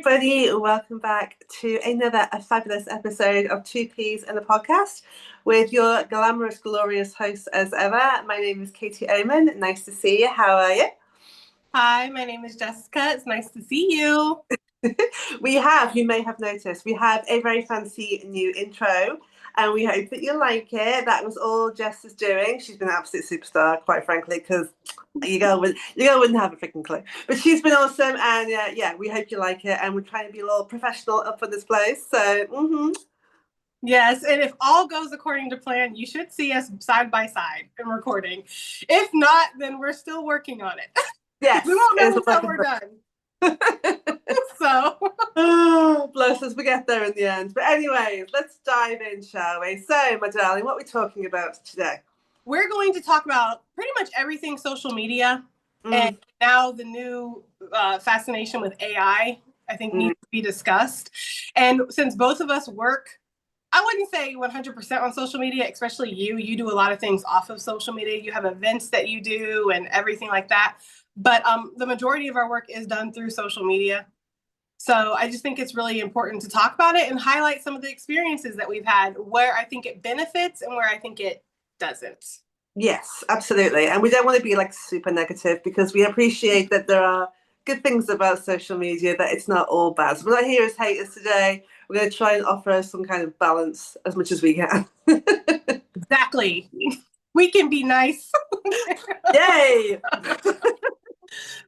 everybody. Welcome back to another fabulous episode of Two Peas in the Podcast with your glamorous, glorious host as ever. My name is Katie Oman. Nice to see you. How are you? Hi, my name is Jessica. It's nice to see you. You may have noticed, we have a very fancy new intro and we hope that you like it. That was all Jess is doing. She's been an absolute superstar, quite frankly, because you girl wouldn't have a freaking clue. But she's been awesome, and we hope you like it. And we're trying to be a little professional up for this place. So, Yes, and if all goes according to plan, you should see us side by side in recording. If not, then we're still working on it. Yes, we won't know until we're done. So, oh, bless us, we get there in the end. But anyways, let's dive in, shall we? So, my darling, what are we talking about today? We're going to talk about pretty much everything social media, and now the new fascination with AI, I think, needs to be discussed. And since both of us work, I wouldn't say 100% on social media, especially you do a lot of things off of social media. You have events that you do and everything like that. But the majority of our work is done through social media. So I just think it's really important to talk about it and highlight some of the experiences that we've had where I think it benefits and where I think it doesn't. Yes, absolutely. And we don't want to be like super negative, because we appreciate that there are good things about social media, that it's not all bad. So we're not here as haters today. We're going to try and offer some kind of balance as much as we can. Exactly. We can be nice. Yay!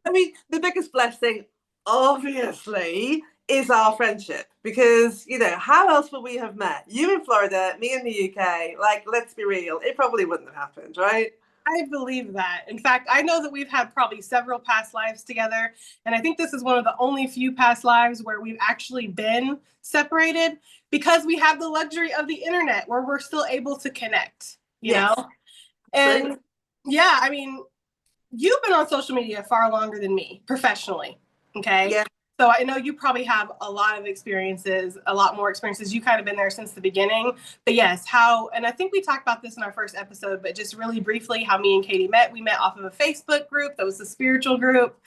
I mean, the biggest blessing, obviously, is our friendship, because, how else would we have met? You in Florida, me in the UK. Like, let's be real, it probably wouldn't have happened, right? I believe that. In fact, I know that we've had probably several past lives together. And I think this is one of the only few past lives where we've actually been separated, because we have the luxury of the internet where we're still able to connect, you know? And yeah, I mean, you've been on social media far longer than me professionally. Okay. Yeah. So I know you probably have a lot of experiences, a lot more experiences. You kind of been there since the beginning. But yes, and I think we talked about this in our first episode, but just really briefly, how me and Katie met. We met off of a Facebook group that was a spiritual group.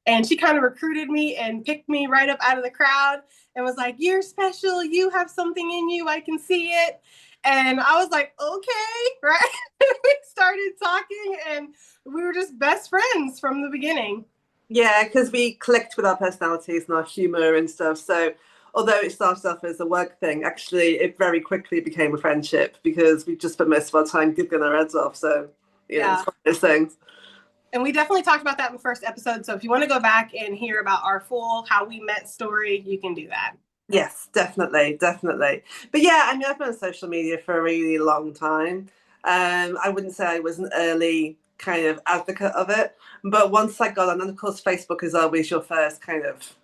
And she kind of recruited me and picked me right up out of the crowd and was like, "You're special. You have something in you. I can see it." And I was like, okay, right? We started talking and we were just best friends from the beginning. Yeah, because we clicked with our personalities and our humor and stuff. So although it started off as a work thing, actually it very quickly became a friendship, because we just spent most of our time giggling our heads off. So yeah, it's one of those things. And we definitely talked about that in the first episode. So if you want to go back and hear about our full how we met story, you can do that. Yes, definitely. But yeah, I mean, I've been on social media for a really long time. I wouldn't say I was an early kind of advocate of it, but once I got on, and of course Facebook is always your first kind of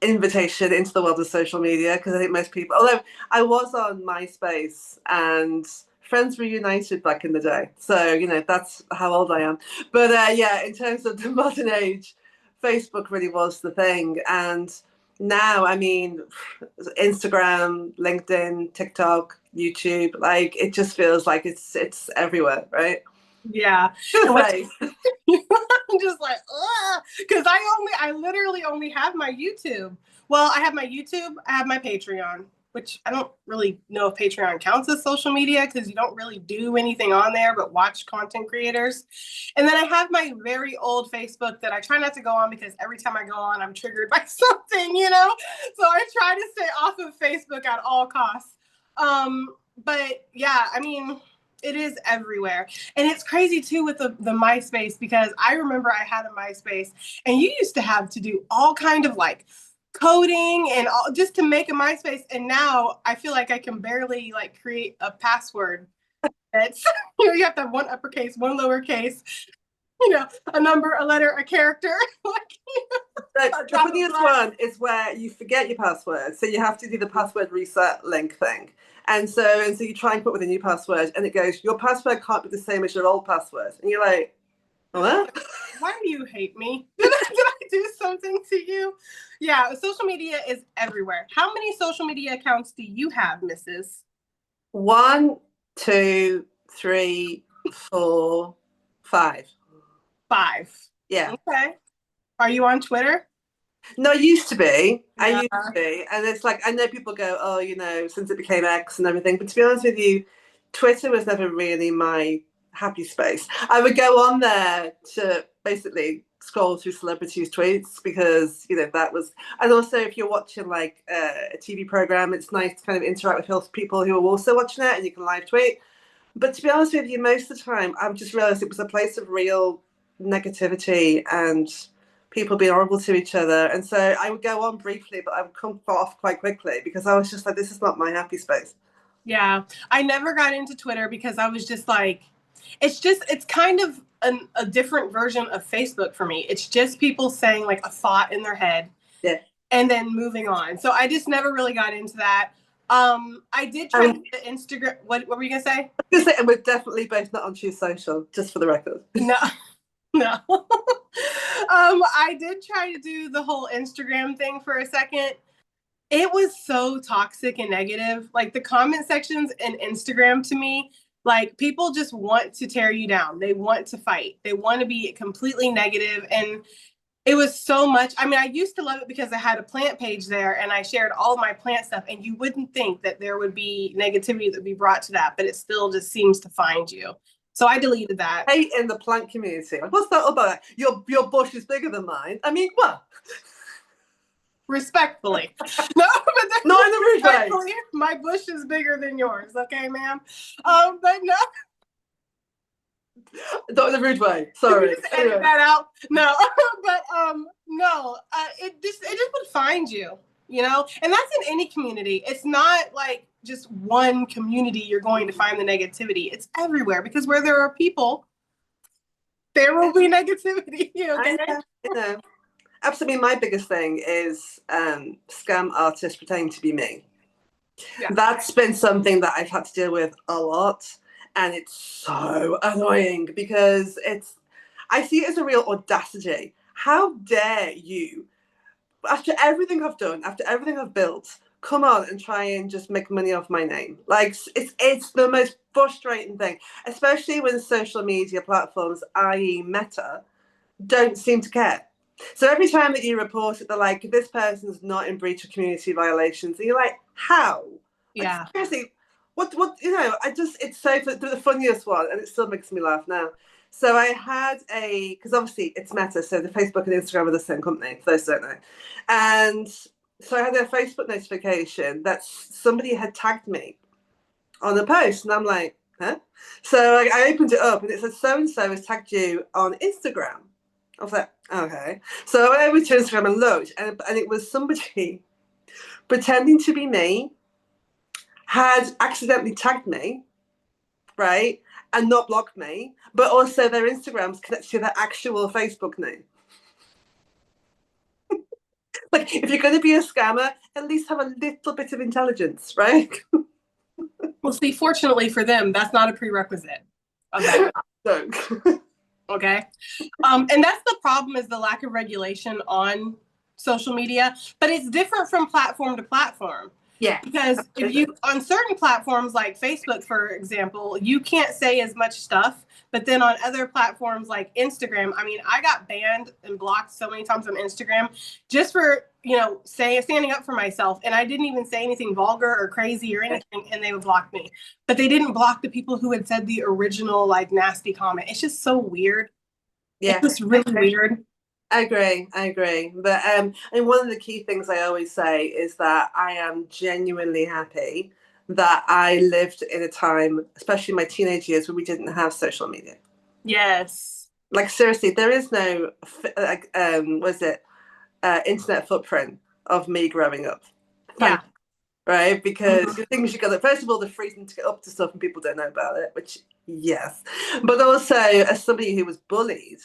invitation into the world of social media, because I think most people, although I was on MySpace and Friends Reunited back in the day, so that's how old I am. But yeah, in terms of the modern age, Facebook really was the thing. And now, I mean, Instagram, LinkedIn, TikTok, YouTube, like it just feels like it's everywhere, right? Yeah. Right. I'm just like, because I literally only have my YouTube. Well, I have my YouTube, I have my Patreon, which I don't really know if Patreon counts as social media, because you don't really do anything on there but watch content creators. And then I have my very old Facebook that I try not to go on, because every time I go on, I'm triggered by something, So I try to stay off of Facebook at all costs. But yeah, I mean, it is everywhere. And it's crazy too with the MySpace, because I remember I had a MySpace and you used to have to do all kind of like coding and all just to make a MySpace. And now I feel like I can barely like create a password. That's you have to have one uppercase, one lowercase, a number, a letter, a character. The funniest one is where you forget your password, so you have to do the password reset link thing. And so you try and put with a new password, and it goes, your password can't be the same as your old password. And you're like, what? Why do you hate me? Did I do something to you? Yeah, social media is everywhere. How many social media accounts do you have, Mrs.? 1, 2, 3, 4, 5. 5. Yeah. Okay. Are you on Twitter? No, I used to be. I Yeah. used to be. And it's like, I know people go, oh, you know, since it became X and everything. But to be honest with you, Twitter was never really my happy space. I would go on there to basically scroll through celebrities' tweets because, you know, that was. And also, if you're watching like a TV program, it's nice to kind of interact with people who are also watching it and you can live tweet. But to be honest with you, most of the time, I've just realized it was a place of real negativity and people being horrible to each other. And so I would go on briefly, but I would come off quite quickly because I was just like, this is not my happy space. Yeah. I never got into Twitter because I was just like, it's kind of a different version of Facebook for me. It's just people saying like a thought in their head. Yeah. And then moving on. So I just never really got into that. I did try the Instagram. What were you gonna say? I was gonna say, and we're definitely both not on Choose Social, just for the record. No, no. I did try to do the whole Instagram thing for a second. It was so toxic and negative. Like the comment sections in Instagram to me, like people just want to tear you down. They want to fight. They want to be completely negative. And it was so much. I mean, I used to love it because I had a plant page there and I shared all my plant stuff. And you wouldn't think that there would be negativity that would be brought to that, but it still just seems to find you. So I deleted that. Hate in the plant community. What's that about? Your bush is bigger than mine. I mean, what? Respectfully. No, but not in the rude way. My bush is bigger than yours, okay, ma'am? But no. Not in the rude way. Sorry. Just edit that out. No, but no. It just would find you, you know, and that's in any community. It's not like just one community you're going to find the negativity. It's everywhere because where there are people, there will be negativity. Okay? I know. Absolutely, my biggest thing is scam artists pretending to be me. Yeah. That's been something that I've had to deal with a lot. And it's so annoying because I see it as a real audacity. How dare you, after everything I've done, after everything I've built, come on and try and just make money off my name? Like, it's the most frustrating thing, especially when social media platforms, i.e. Meta, don't seem to care. So every time that you report it, they're like, this person's not in breach of community violations. And you're like, how? Yeah. Like, seriously, what, it's so, the funniest one, and it still makes me laugh now. So I had because obviously it's Meta, so the Facebook and Instagram are the same company, for those who don't know. And so I had a Facebook notification that somebody had tagged me on a post, and I'm like, huh? So I opened it up, and it said, so-and-so has tagged you on Instagram. I was like, okay. So I went over to Instagram and looked, and it was somebody pretending to be me, had accidentally tagged me, right, and not blocked me, but also their Instagram's connected to their actual Facebook name. Like, if you're going to be a scammer, at least have a little bit of intelligence, right? Well, see, fortunately for them, that's not a prerequisite of that. Okay. And that's the problem, is the lack of regulation on social media, but it's different from platform to platform. Yeah. Because if you, on certain platforms like Facebook, for example, you can't say as much stuff, but then on other platforms like Instagram, I mean, I got banned and blocked so many times on Instagram just for, standing up for myself. And I didn't even say anything vulgar or crazy or anything, and they would block me. But they didn't block the people who had said the original, like, nasty comment. It's just so weird. Yeah. It's just really weird. I agree. But and one of the key things I always say is that I am genuinely happy that I lived in a time, especially my teenage years, where we didn't have social media. Yes. Like, seriously, there is no internet footprint of me growing up. Yeah. Right? Because the things you got, first of all, the freedom to get up to stuff and people don't know about it, which, yes. But also, as somebody who was bullied,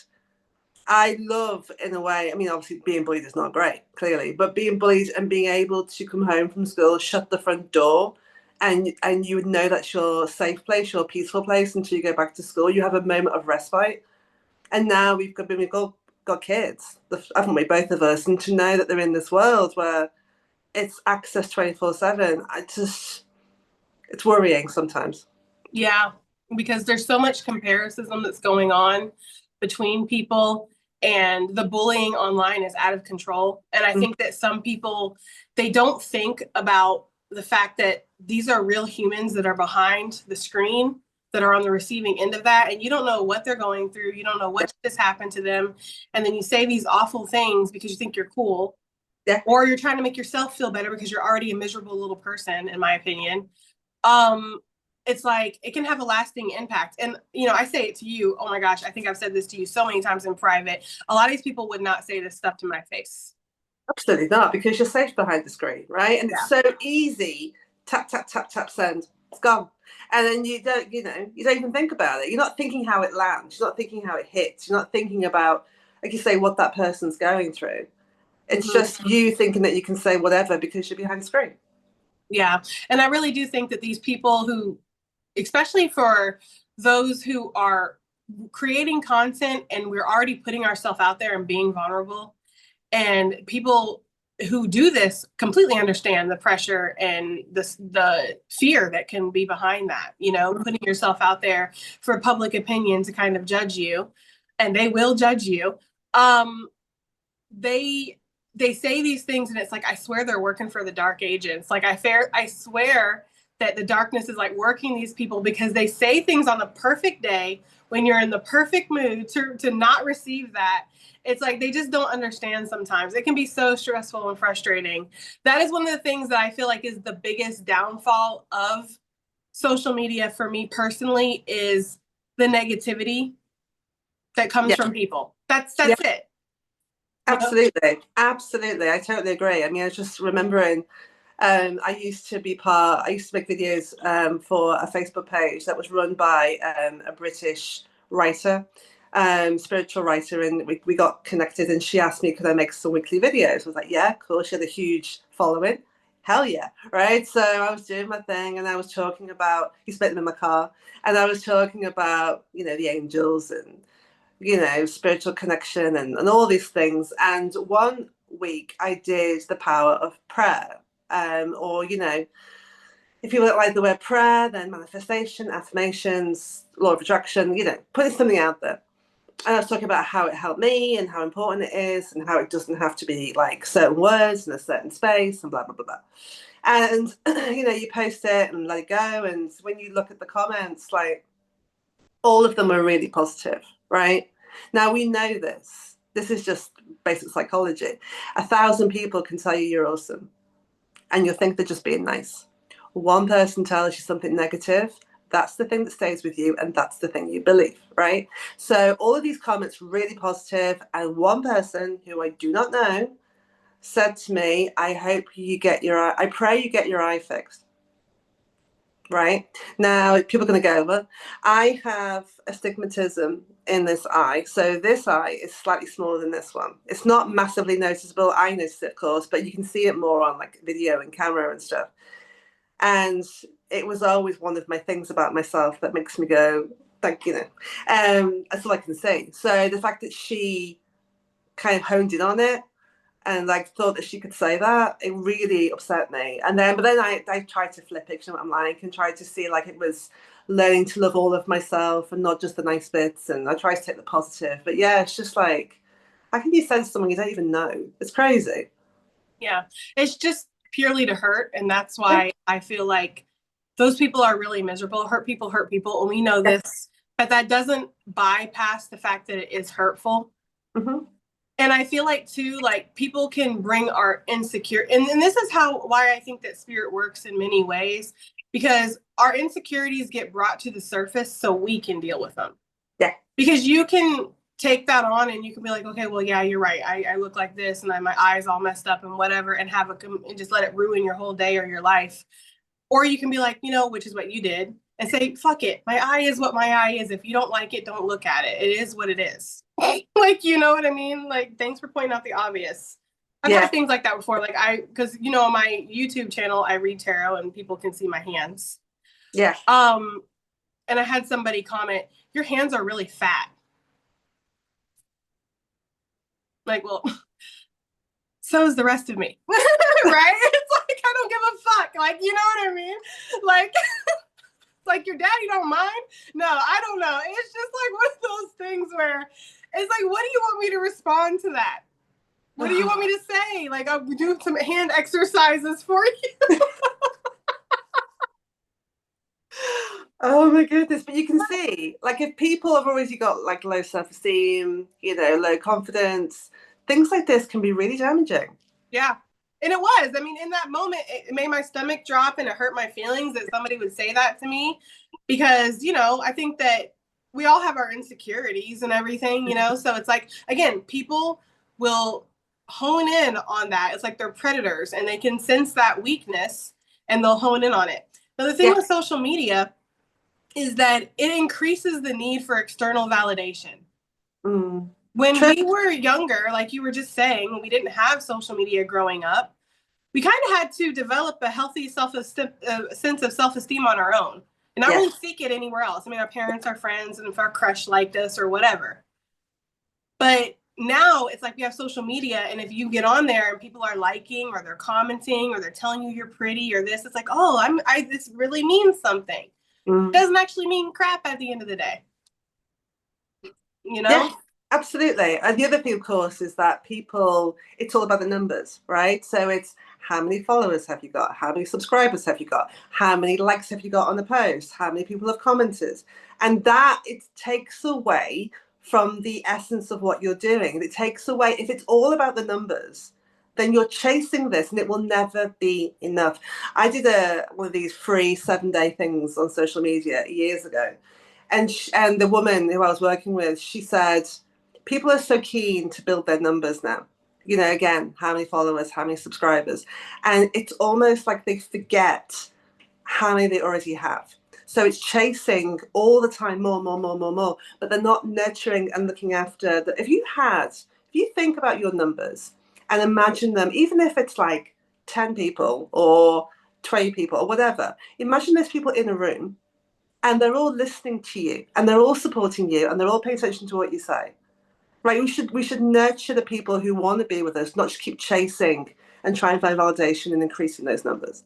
I love, in a way, I mean, obviously being bullied is not great, clearly, but being bullied and being able to come home from school, shut the front door, and you would know that's your safe place, your peaceful place until you go back to school. You have a moment of respite. And now we've got kids, haven't we, both of us, and to know that they're in this world where it's access 24/7, it's worrying sometimes. Yeah, because there's so much comparison that's going on between people. and the bullying online is out of control. And I think that some people, they don't think about the fact that these are real humans that are behind the screen, that are on the receiving end of that. And you don't know what they're going through. You don't know what just happened to them. And then you say these awful things because you think you're cool. Yeah. Or you're trying to make yourself feel better because you're already a miserable little person, in my opinion. It's like it can have a lasting impact. And, you know, I say it to you. Oh my gosh, I think I've said this to you so many times in private. A lot of these people would not say this stuff to my face. Absolutely not, because you're safe behind the screen, right? And it's so easy. Tap, tap, tap, tap, send. It's gone. And then you don't even think about it. You're not thinking how it lands. You're not thinking how it hits. You're not thinking about, like you say, what that person's going through. It's just you thinking that you can say whatever because you're behind the screen. Yeah. And I really do think that these people who, especially for those who are creating content and we're already putting ourselves out there and being vulnerable, and people who do this completely understand the pressure and the fear that can be behind that, you know, putting yourself out there for public opinion to kind of judge you, and they will judge you. They say these things and it's like, I swear they're working for the dark agents. Like I swear that the darkness is like working these people because they say things on the perfect day when you're in the perfect mood to not receive that. It's like they just don't understand sometimes. It can be so stressful and frustrating. That is one of the things that I feel like is the biggest downfall of social media for me personally, is the negativity that comes from people. That's it. Absolutely. Absolutely. I totally agree. I mean, I was just remembering, I used to make videos for a Facebook page that was run by a British writer, spiritual writer, and we got connected, and she asked me, could I make some weekly videos? I was like, yeah, cool. She had a huge following. Hell yeah. Right. So I was doing my thing, and I was talking about, he spent them in my car, and I was talking about, you know, the angels and, you know, spiritual connection and all these things. And one week I did the power of prayer, or, you know, if people don't like the word prayer, then manifestation, affirmations, law of attraction, you know, putting something out there. And I was talking about how it helped me and how important it is and how it doesn't have to be like certain words in a certain space and blah, blah, blah, blah. And, you know, you post it and let it go. And when you look at the comments, like all of them are really positive, right? Now we know this. This is just basic psychology. 1,000 people can tell you you're awesome, and you'll think they're just being nice. One person tells you something negative, that's the thing that stays with you, and that's the thing you believe, right? So all of these comments really positive, and one person who I do not know said to me, I pray you get your eye fixed. Right now, people are going to go, well, I have astigmatism in this eye. So this eye is slightly smaller than this one. It's not massively noticeable. I notice it, of course, but you can see it more on like video and camera and stuff. And it was always one of my things about myself that makes me go, thank you. That's all I can say. So the fact that she kind of honed in on it and like thought that she could say that, it really upset me. But then I tried to flip it, you know what I'm like, and tried to see like it was learning to love all of myself and not just the nice bits, and I tried to take the positive. But yeah, it's just like, how can you send someone you don't even know? It's crazy. Yeah, it's just purely to hurt, and that's why I feel like those people are really miserable. Hurt people, and we know this, but that doesn't bypass the fact that it is hurtful. Mm-hmm. And I feel like too, like people can bring our insecure, and this is why I think that spirit works in many ways, because our insecurities get brought to the surface so we can deal with them. Yeah. Because you can take that on and you can be like, okay, well, yeah, you're right. I look like this and my eyes all messed up and whatever, and and just let it ruin your whole day or your life. Or you can be like, you know, which is what you did, and say, fuck it. My eye is what my eye is. If you don't like it, don't look at it. It is what it is. Like, you know what I mean? Like, thanks for pointing out the obvious. I've had things like that before. Like because, you know, on my YouTube channel, I read tarot and people can see my hands. Yeah. And I had somebody comment, your hands are really fat. Like, well, so is the rest of me. Right? It's like, I don't give a fuck. Like, you know what I mean? Like, like your daddy don't mind. No, I don't know. It's just like one of those things where It's like, what do you want me to respond to that? What do you want me to say? Like, I'll do some hand exercises for you. Oh my goodness. But you can see, like, if people have already got like low self-esteem, low confidence, things like this can be really damaging. Yeah. And it was. I mean, in that moment, it made my stomach drop and it hurt my feelings that somebody would say that to me because, I think that we all have our insecurities and everything, So it's like, again, people will hone in on that. It's like they're predators and they can sense that weakness and they'll hone in on it. Now, the thing with social media is that it increases the need for external validation. When we were younger, like you were just saying, we didn't have social media growing up. We kind of had to develop a healthy sense of self-esteem on our own and not really seek it anywhere else. I mean, our parents, our friends, and if our crush liked us or whatever. But now it's like we have social media, and if you get on there and people are liking or they're commenting or they're telling you you're pretty or this, it's like, oh, this really means something. It doesn't actually mean crap at the end of the day. Yeah, absolutely. And the other thing, of course, is that it's all about the numbers, right? So it's how many followers have you got? How many subscribers have you got? How many likes have you got on the post? How many people have commented? And that it takes away from the essence of what you're doing. And it takes away, if it's all about the numbers, then you're chasing this and it will never be enough. I did one of these free 7-day things on social media years ago. And the woman who I was working with, she said, people are so keen to build their numbers now. Again, how many followers, how many subscribers. And it's almost like they forget how many they already have. So it's chasing all the time more, but they're not nurturing and looking after. If you think about your numbers and imagine them, even if it's like 10 people or 20 people or whatever, imagine there's people in a room and they're all listening to you and they're all supporting you and they're all paying attention to what you say. Right? We should nurture the people who want to be with us, not just keep chasing and trying to find validation and increasing those numbers.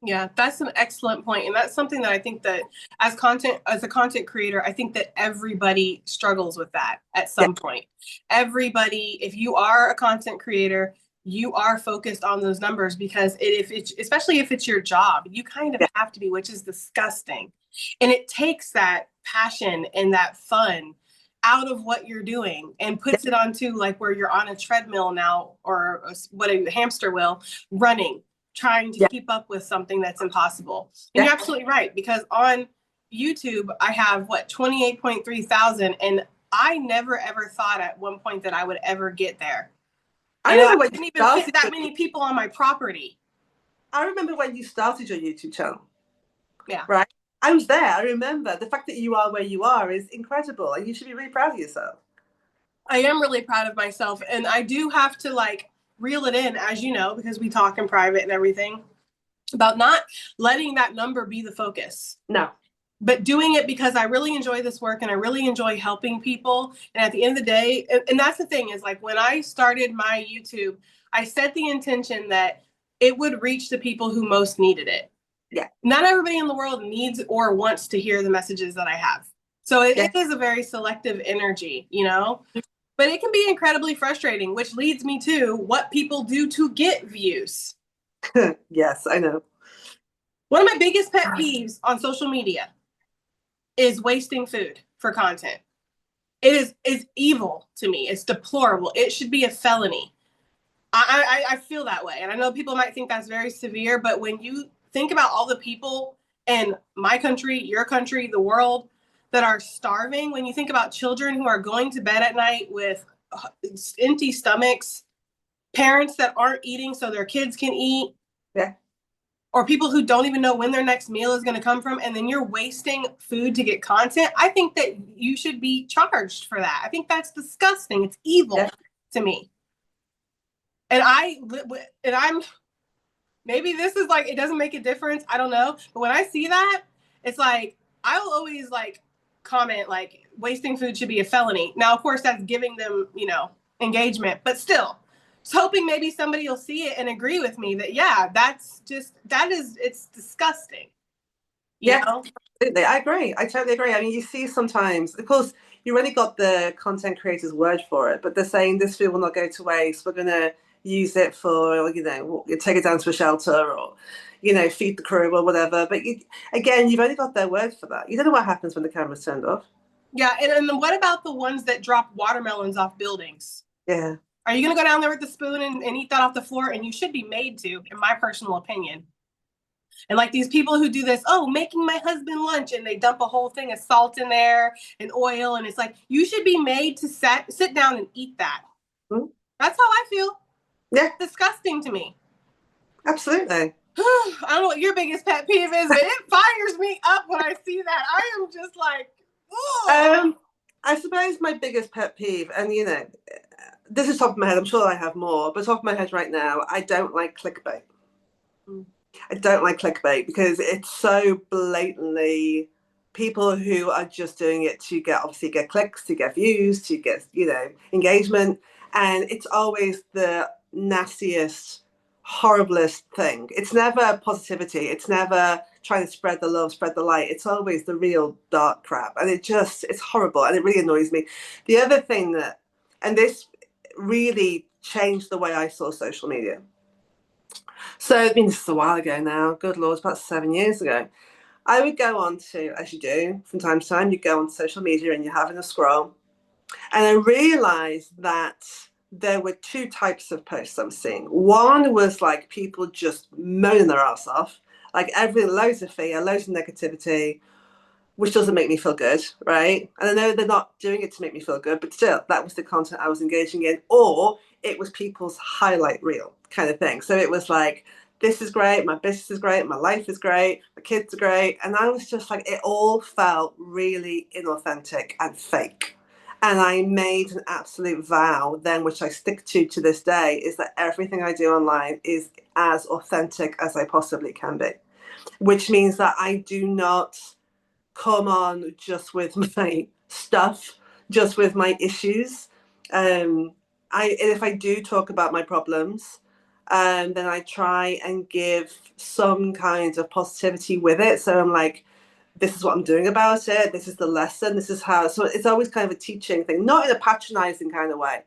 Yeah, that's an excellent point. And that's something that I think that as a content creator, I think that everybody struggles with that at some point. Everybody, if you are a content creator, you are focused on those numbers because especially if it's your job, you kind of have to be, which is disgusting. And it takes that passion and that fun out of what you're doing and puts it onto like where you're on a treadmill now or a hamster wheel running, trying to keep up with something that's impossible. And you're absolutely right, because on YouTube, I have 28.3 thousand. And I never ever thought at one point that I would ever get there. I didn't even fit that many people on my property. I remember when you started your YouTube channel. Yeah. Right? I was there. I remember. The fact that you are where you are is incredible. And you should be really proud of yourself. I am really proud of myself. And I do have to reel it in, as you know, because we talk in private and everything, about not letting that number be the focus. No. But doing it because I really enjoy this work and I really enjoy helping people. And at the end of the day, and that's the thing is when I started my YouTube, I set the intention that it would reach the people who most needed it. Yeah. Not everybody in the world needs or wants to hear the messages that I have. So it is a very selective energy, but it can be incredibly frustrating, which leads me to what people do to get views. Yes, I know. One of my biggest pet peeves on social media is wasting food for content. It is evil to me. It's deplorable. It should be a felony. I feel that way. And I know people might think that's very severe, but when you think about all the people in my country, your country, the world that are starving, when you think about children who are going to bed at night with empty stomachs, parents that aren't eating so their kids can eat, or people who don't even know when their next meal is going to come from, and then you're wasting food to get content, I think that you should be charged for that. I think that's disgusting. It's evil to me. And I'm maybe this is it doesn't make a difference. I don't know. But when I see that, it's I will always comment wasting food should be a felony. Now, of course, that's giving them, engagement, but still, just hoping maybe somebody will see it and agree with me that, it's disgusting. You know? Absolutely. I agree. I totally agree. I mean, you see sometimes, of course, you already got the content creators' word for it, but they're saying this food will not go to waste. We're going to use it for, take it down to a shelter or, feed the crew or whatever. But again, you've only got their word for that. You don't know what happens when the camera's turned off. Yeah, and then what about the ones that drop watermelons off buildings? Yeah. Are you going to go down there with the spoon and eat that off the floor? And you should be made to, in my personal opinion. And like these people who do this, making my husband lunch, and they dump a whole thing of salt in there and oil. And it's like, you should be made to sit down and eat that. Mm-hmm. That's how I feel. Yeah. It's disgusting to me. Absolutely. I don't know what your biggest pet peeve is, but it fires me up when I see that. I am just like, I suppose my biggest pet peeve, and this is top of my head, I'm sure I have more, but top of my head right now, I don't like clickbait. I don't like clickbait because it's so blatantly people who are just doing it to get clicks, to get views, to get, engagement. And it's always the nastiest, horriblest thing. It's never positivity. It's never trying to spread the love, spread the light. It's always the real dark crap. And it's horrible. And it really annoys me. The other thing and this really changed the way I saw social media. So, this is a while ago now. Good Lord, about 7 years ago. I would go on to, as you do from time to time, you go on social media and you're having a scroll. And I realized that there were two types of posts I'm seeing. One was like people just moaning their ass off, like loads of fear, loads of negativity, which doesn't make me feel good, right? And I know they're not doing it to make me feel good, but still, that was the content I was engaging in. Or it was people's highlight reel kind of thing. So it was like, this is great, my business is great, my life is great, my kids are great. And I was just like, it all felt really inauthentic and fake. And I made an absolute vow then, which I stick to this day, is that everything I do online is as authentic as I possibly can be, which means that I do not come on just with my stuff, just with my issues. If I do talk about my problems, then I try and give some kind of positivity with it. So I'm like, this is what I'm doing about it. This is the lesson. This is how. So it's always kind of a teaching thing, not in a patronizing kind of way.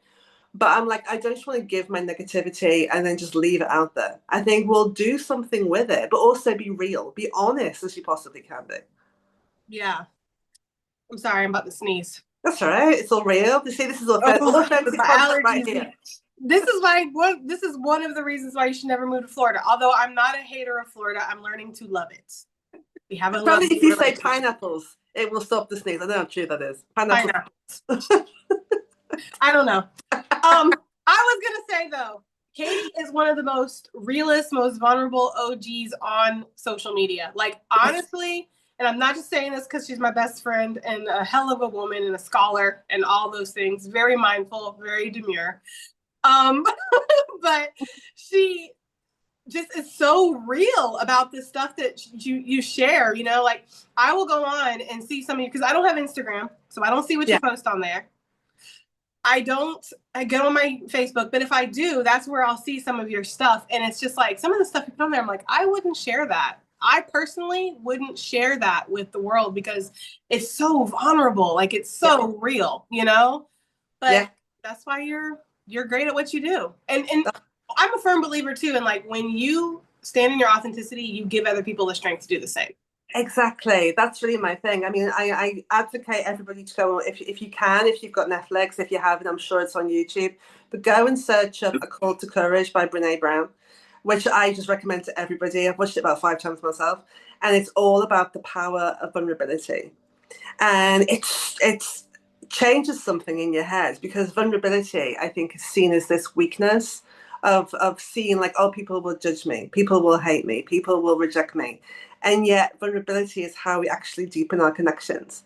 But I'm like, I don't just want to give my negativity and then just leave it out there. I think we'll do something with it, but also be real, be honest as you possibly can be. Yeah. I'm sorry, I'm about to sneeze. That's all right. It's all real. You see, this is authentic content right here. This is one of the reasons why you should never move to Florida. Although I'm not a hater of Florida, I'm learning to love it. We haven't. Probably if you say pineapples, it will stop the sneeze. I know how true that is. Pineapples. I don't know. I was gonna say though, Katie is one of the most realist, most vulnerable OGs on social media. Like honestly, and I'm not just saying this because she's my best friend and a hell of a woman and a scholar and all those things. Very mindful, very demure. But she just is so real about the stuff that you share. Like I will go on and see some of you because I don't have Instagram, so I don't see what you post on there. I get on my Facebook, but if I do, that's where I'll see some of your stuff. And it's just like some of the stuff you put on there, I'm like, I wouldn't share that. I personally wouldn't share that with the world because it's so vulnerable. Like it's so real, but that's why you're great at what you do. And I'm a firm believer too. And like when you stand in your authenticity, you give other people the strength to do the same. Exactly. That's really my thing. I mean, I advocate everybody to go, if you can, if you've got Netflix, if you haven't, I'm sure it's on YouTube, but go and search up A Call to Courage by Brene Brown, which I just recommend to everybody. I've watched it about 5 times myself, and it's all about the power of vulnerability. And it's changes something in your head, because vulnerability, I think, is seen as this weakness of seeing like, oh, people will judge me, people will hate me, people will reject me. And yet vulnerability is how we actually deepen our connections.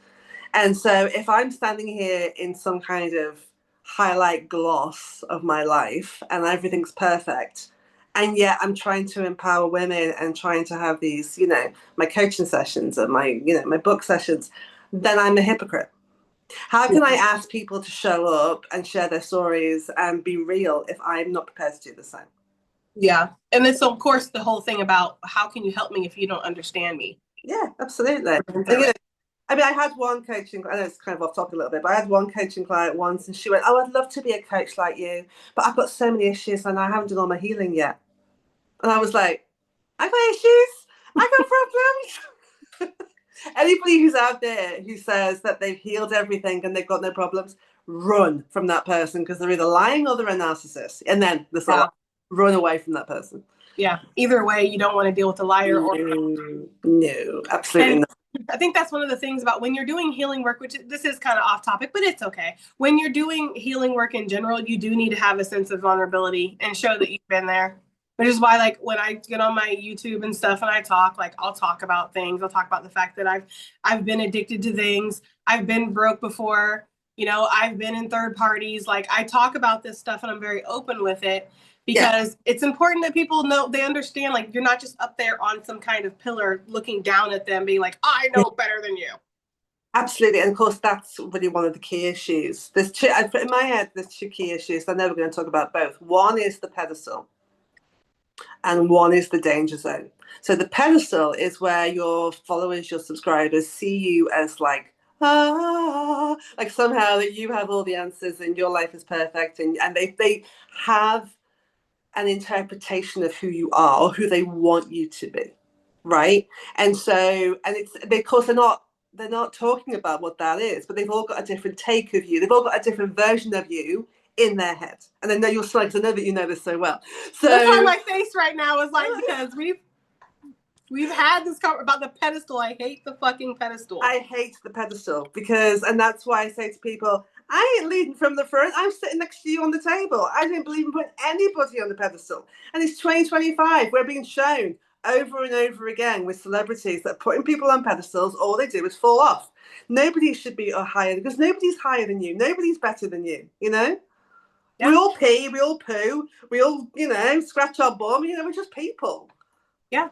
And so if I'm standing here in some kind of highlight gloss of my life and everything's perfect, and yet I'm trying to empower women and trying to have these, my coaching sessions and my book sessions, then I'm a hypocrite. How can I ask people to show up and share their stories and be real if I'm not prepared to do the same? Yeah. And then, so of course, the whole thing about how can you help me if you don't understand me? Yeah, absolutely. I mean, I had one coaching, I know it's kind of off topic a little bit, but I had one coaching client once and she went, oh, I'd love to be a coach like you, but I've got so many issues and I haven't done all my healing yet. And I was like, I got issues, I got problems. Anybody who's out there who says that they've healed everything and they've got no problems, run from that person because they're either lying or they're a narcissist. And then there's a run away from that person. Yeah. Either way, you don't want to deal with a liar or no, absolutely not. I think that's one of the things about when you're doing healing work, which this is kind of off topic, but it's okay. When you're doing healing work in general, you do need to have a sense of vulnerability and show that you've been there. Which is why, like, when I get on my YouTube and stuff and I talk, like, I'll talk about things. I'll talk about the fact that I've been addicted to things. I've been broke before. You know, I've been in third parties. Like, I talk about this stuff and I'm very open with it because it's important that people know, they understand, like, you're not just up there on some kind of pillar looking down at them being like, I know better than you. Absolutely. And of course, that's really one of the key issues. There's two, I put in my head, there's two key issues. I'm never going to talk about both. One is the pedestal. And one is the danger zone. So the pedestal is where your followers, your subscribers see you as like somehow that you have all the answers and your life is perfect. And they have an interpretation of who you are or who they want you to be. Right. And so, and it's because they're not talking about what that is, but they've all got a different take of you. They've all got a different version of you in their head. And I know you're smiling because I know that you know this so well. So that's why my face right now is like, because we've had this about the pedestal. I hate the fucking pedestal. I hate the pedestal because, and that's why I say to people, I ain't leading from the front. I'm sitting next to you on the table. I don't believe in putting anybody on the pedestal. And it's 2025. We're being shown over and over again with celebrities that are putting people on pedestals. All they do is fall off. Nobody should be higher because nobody's higher than you. Nobody's better than you, you know? Yeah. We all pee, we all poo, we all, you know, scratch our bum, you know, we're just people. Yeah,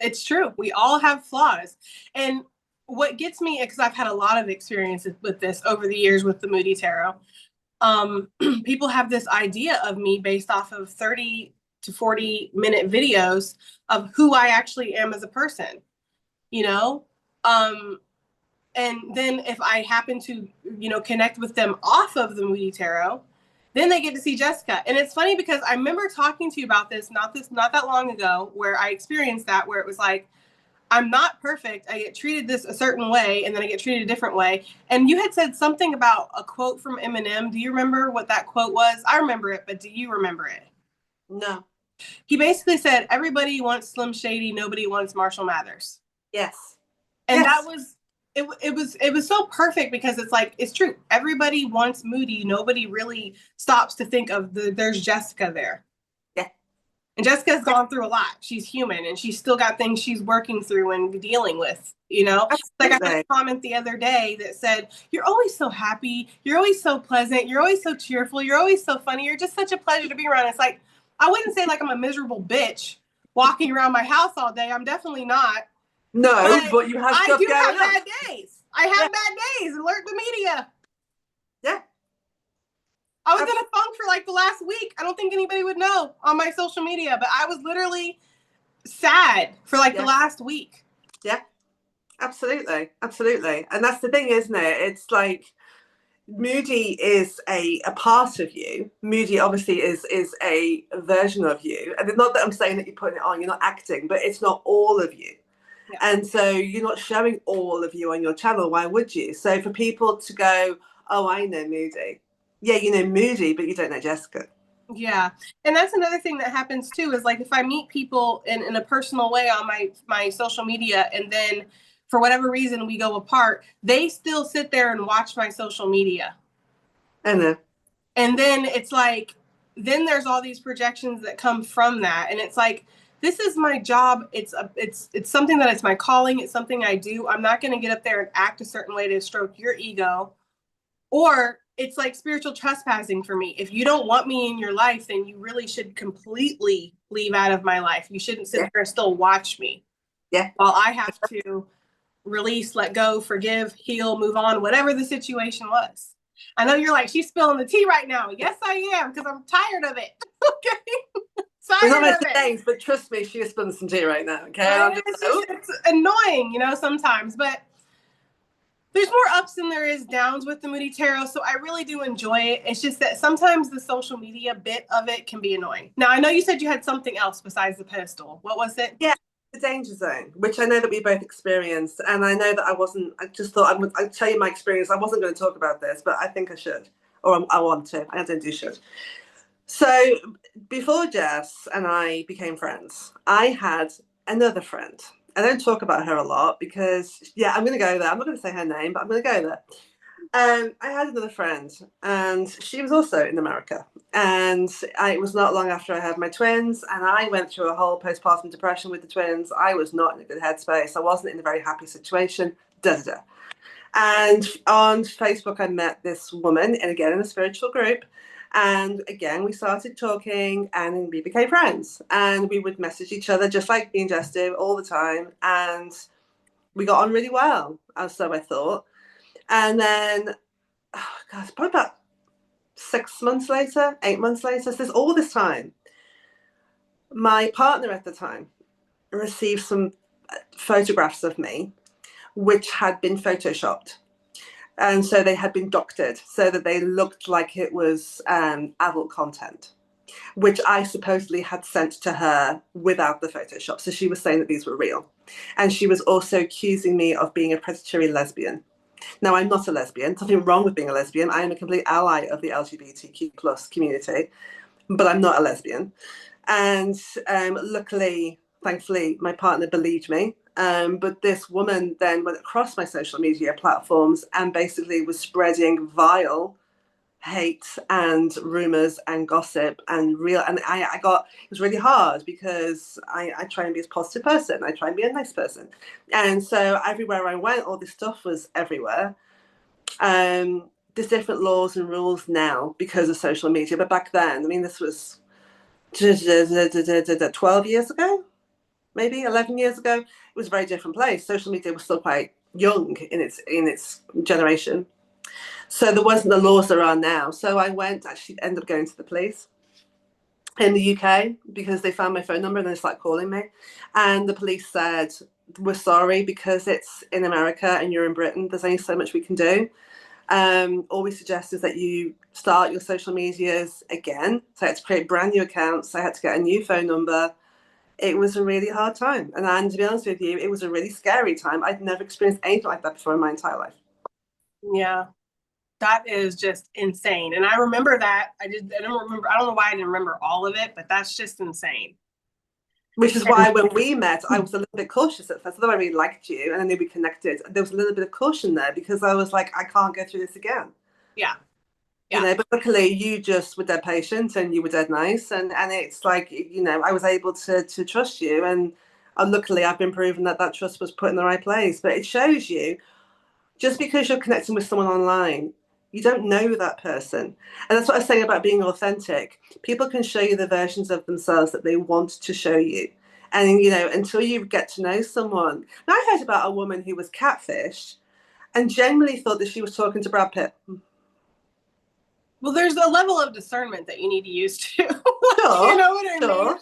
it's true. We all have flaws. And what gets me, because I've had a lot of experiences with this over the years with the Moody Tarot, people have this idea of me based off of 30 to 40-minute videos of who I actually am as a person, you know? And then if I happen to, you know, connect with them off of the Moody Tarot, then they get to see Jessica. And it's funny because I remember talking to you about this not that long ago, where I experienced that, where it was like, I'm not perfect. I get treated this a certain way, and then I get treated a different way. And you had said something about a quote from Eminem. Do you remember what that quote was? I remember it, but do you remember it? No. He basically said, everybody wants Slim Shady, nobody wants Marshall Mathers. Yes. And that was, it was so perfect because it's like, it's true. Everybody wants Moody. Nobody really stops to think of there's Jessica there. Yeah. And Jessica's gone through a lot. She's human and she's still got things she's working through and dealing with, you know? Like I had a comment the other day that said, you're always so happy. You're always so pleasant. You're always so cheerful. You're always so funny. You're just such a pleasure to be around. It's like, I wouldn't say like I'm a miserable bitch walking around my house all day. I'm definitely not. No, but you have stuff going on. I do have bad days. I have bad days. Alert the media. Yeah. I was in a funk for like the last week. I don't think anybody would know on my social media, but I was literally sad for like the last week. Yeah, absolutely. Absolutely. And that's the thing, isn't it? It's like Moody is a part of you. Moody obviously is a version of you. And it's not that I'm saying that you're putting it on, you're not acting, but it's not all of you. Yeah. And so you're not showing all of you on your channel. Why would you? So for people to go, oh, I know Moody. Yeah, you know Moody, but you don't know Jessica. Yeah. And that's another thing that happens too, is like if I meet people in a personal way on my social media, and then for whatever reason we go apart, they still sit there and watch my social media. I know. And then it's like, then there's all these projections that come from that. And it's like, this is my job. It's something that it's my calling. It's something I do. I'm not going to get up there and act a certain way to stroke your ego. Or it's like spiritual trespassing for me. If you don't want me in your life, then you really should completely leave out of my life. You shouldn't sit there and still watch me. Yeah. While I have to release, let go, forgive, heal, move on, whatever the situation was. I know you're like, she's spilling the tea right now. Yes, I am, because I'm tired of it. Okay. We're not mentioning names, but trust me, she is spilling some tea right now. Okay. It's annoying, you know, sometimes, but there's more ups than there is downs with the Moody Tarot, so I really do enjoy it. It's just that sometimes the social media bit of it can be annoying. Now, I know you said you had something else besides the pedestal. What was it? Yeah, the danger zone, which I know that we both experienced, and I know that I just thought I'd tell you my experience. I wasn't going to talk about this, but I think I should, or I want to. I don't do should. So before Jess and I became friends, I had another friend. I don't talk about her a lot because, yeah, I'm going to go there. I'm not going to say her name, but I'm going to go there. I had another friend, and she was also in America. And it was not long after I had my twins, and I went through a whole postpartum depression with the twins. I was not in a good headspace. I wasn't in a very happy situation. Da da da. And on Facebook, I met this woman, and again in a spiritual group. And again, we started talking and we became friends. And we would message each other just like me and Jess do all the time. And we got on really well, so I thought. And then, oh God, probably about 6 months later, 8 months later, so all this time, my partner at the time received some photographs of me, which had been photoshopped. And so they had been doctored so that they looked like it was adult content, which I supposedly had sent to her without the Photoshop. So she was saying that these were real. And she was also accusing me of being a predatory lesbian. Now, I'm not a lesbian. There's nothing wrong with being a lesbian. I am a complete ally of the LGBTQ plus community, but I'm not a lesbian. And luckily, thankfully, my partner believed me. But this woman then went across my social media platforms and basically was spreading vile hate and rumors and gossip and I got, it was really hard because I try and be a positive person. I try and be a nice person. And so everywhere I went, all this stuff was everywhere. There's different laws and rules now because of social media. But back then, I mean, this was 12 years ago, maybe 11 years ago. It was a very different place. Social media was still quite young in its generation. So there wasn't the laws there are now. So I actually ended up going to the police in the UK because they found my phone number and they started calling me. And the police said, we're sorry because it's in America and you're in Britain. There's only so much we can do. All we suggest is that you start your social medias again. So I had to create brand new accounts. I had to get a new phone number. It was a really hard time. And to be honest with you, it was a really scary time. I'd never experienced anything like that before in my entire life. Yeah. That is just insane. And I remember that. I don't know why I didn't remember all of it, but that's just insane. Which is why when we met, I was a little bit cautious at first. Although I really liked you and then we connected, there was a little bit of caution there because I was like, I can't go through this again. Yeah. You know, but luckily you just were dead patient and you were dead nice. And it's like, you know, I was able to trust you. And luckily I've been proven that that trust was put in the right place. But it shows you, just because you're connecting with someone online, you don't know that person. And that's what I was saying about being authentic. People can show you the versions of themselves that they want to show you. And, you know, until you get to know someone. Now, I heard about a woman who was catfished and genuinely thought that she was talking to Brad Pitt. Well, there's a level of discernment that you need to use too. Sure, you know what I sure, mean?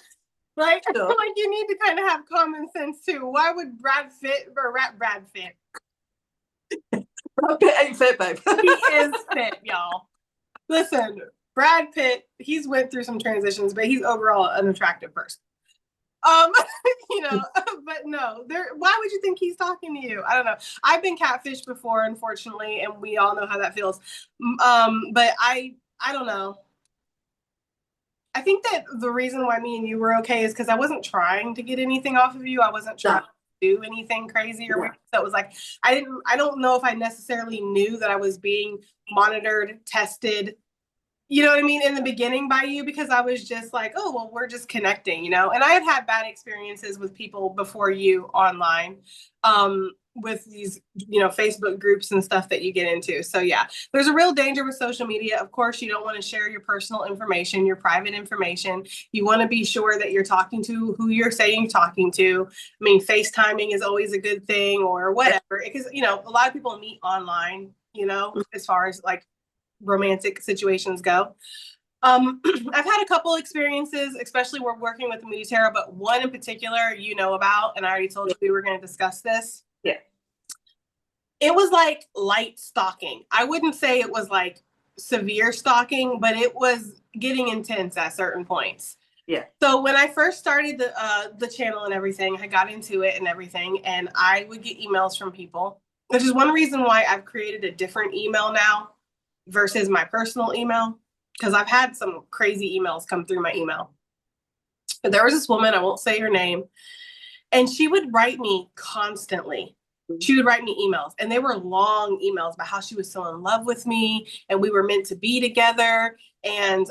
Like, sure. like you need to kind of have common sense too. Why would Brad Pitt? Brad Pitt ain't fit, babe. He is fit, y'all. Listen, Brad Pitt, he's went through some transitions, but he's overall an attractive person. You know, but no, why would you think he's talking to you? I don't know. I've been catfished before, unfortunately, and we all know how that feels. But I don't know. I think that the reason why me and you were okay is because I wasn't trying to get anything off of you. I wasn't trying to do anything crazy or weird. So it was like I don't know if I necessarily knew that I was being monitored, tested, you know what I mean, in the beginning by you, because I was just like, oh, well, we're just connecting, you know. And I had bad experiences with people before you online, with these, you know, Facebook groups and stuff that you get into. So yeah, there's a real danger with social media. Of course, you don't want to share your personal information, your private information. You want to be sure that you're talking to who you're saying you're talking to. I mean, FaceTiming is always a good thing or whatever, because, you know, a lot of people meet online, you know, as far as like romantic situations go. I've had a couple experiences, especially we're working with the Moody Tarot, but one in particular you know about, and I already told you we were going to discuss this. Yeah. It was like light stalking. I wouldn't say it was like severe stalking, but it was getting intense at certain points. Yeah. So when I first started the channel and everything, I got into it and everything, and I would get emails from people, which is one reason why I've created a different email now versus my personal email, because I've had some crazy emails come through my email. But there was this woman, I won't say her name, and she would write me constantly. She would write me emails, and they were long emails about how she was so in love with me and we were meant to be together. And,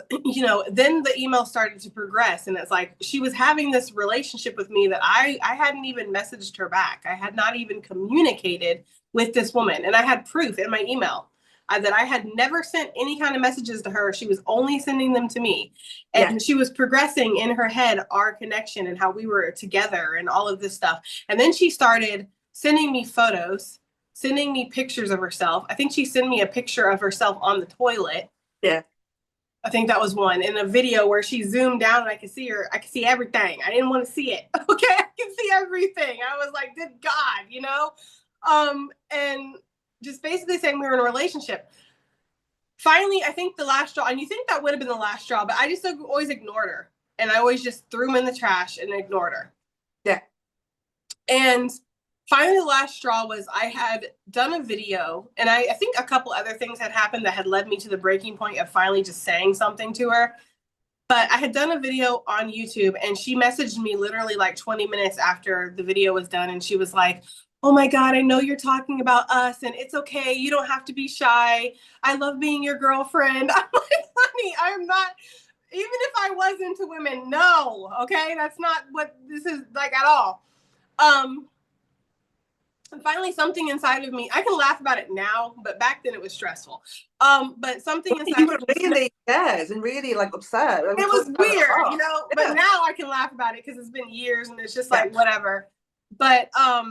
then the email started to progress. And it's like she was having this relationship with me that I hadn't even messaged her back. I had not even communicated with this woman. And I had proof in my email that I had never sent any kind of messages to her. She was only sending them to me. And yeah. She was progressing in her head our connection and how we were together and all of this stuff. And then she started sending me photos, sending me pictures of herself. I think she sent me a picture of herself on the toilet. Yeah. I think that was one. In a video where she zoomed down and I could see her. I could see everything. I didn't want to see it. Okay. I can see everything. I was like, good God, and just basically saying we were in a relationship. Finally, I think the last straw, and you think that would have been the last straw, but I just always ignored her. And I always just threw them in the trash and ignored her. Yeah. And finally, the last straw was I had done a video, and I think a couple other things had happened that had led me to the breaking point of finally just saying something to her. But I had done a video on YouTube, and she messaged me literally like 20 minutes after the video was done. And she was like, oh my God, I know you're talking about us, and it's okay. You don't have to be shy. I love being your girlfriend. I'm like, honey, I'm not, even if I was into women, no, okay? That's not what this is like at all. And finally, something inside of me, I can laugh about it now, but back then it was stressful. But something inside you were really scared and really like upset. It was weird, but now I can laugh about it because it's been years and it's just like whatever. But I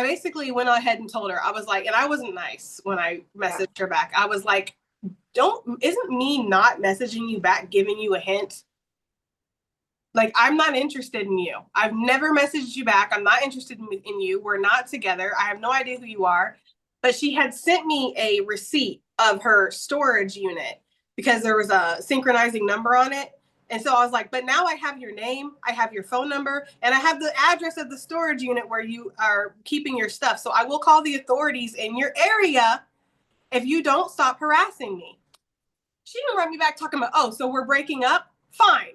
basically went ahead and told her. I was like, and I wasn't nice when I messaged her back. I was like, isn't me not messaging you back giving you a hint? Like, I'm not interested in you. I've never messaged you back. I'm not interested in you. We're not together. I have no idea who you are. But she had sent me a receipt of her storage unit because there was a synchronizing number on it. And so I was like, but now I have your name, I have your phone number, and I have the address of the storage unit where you are keeping your stuff. So I will call the authorities in your area if you don't stop harassing me. She didn't write me back talking about, oh, so we're breaking up? Fine.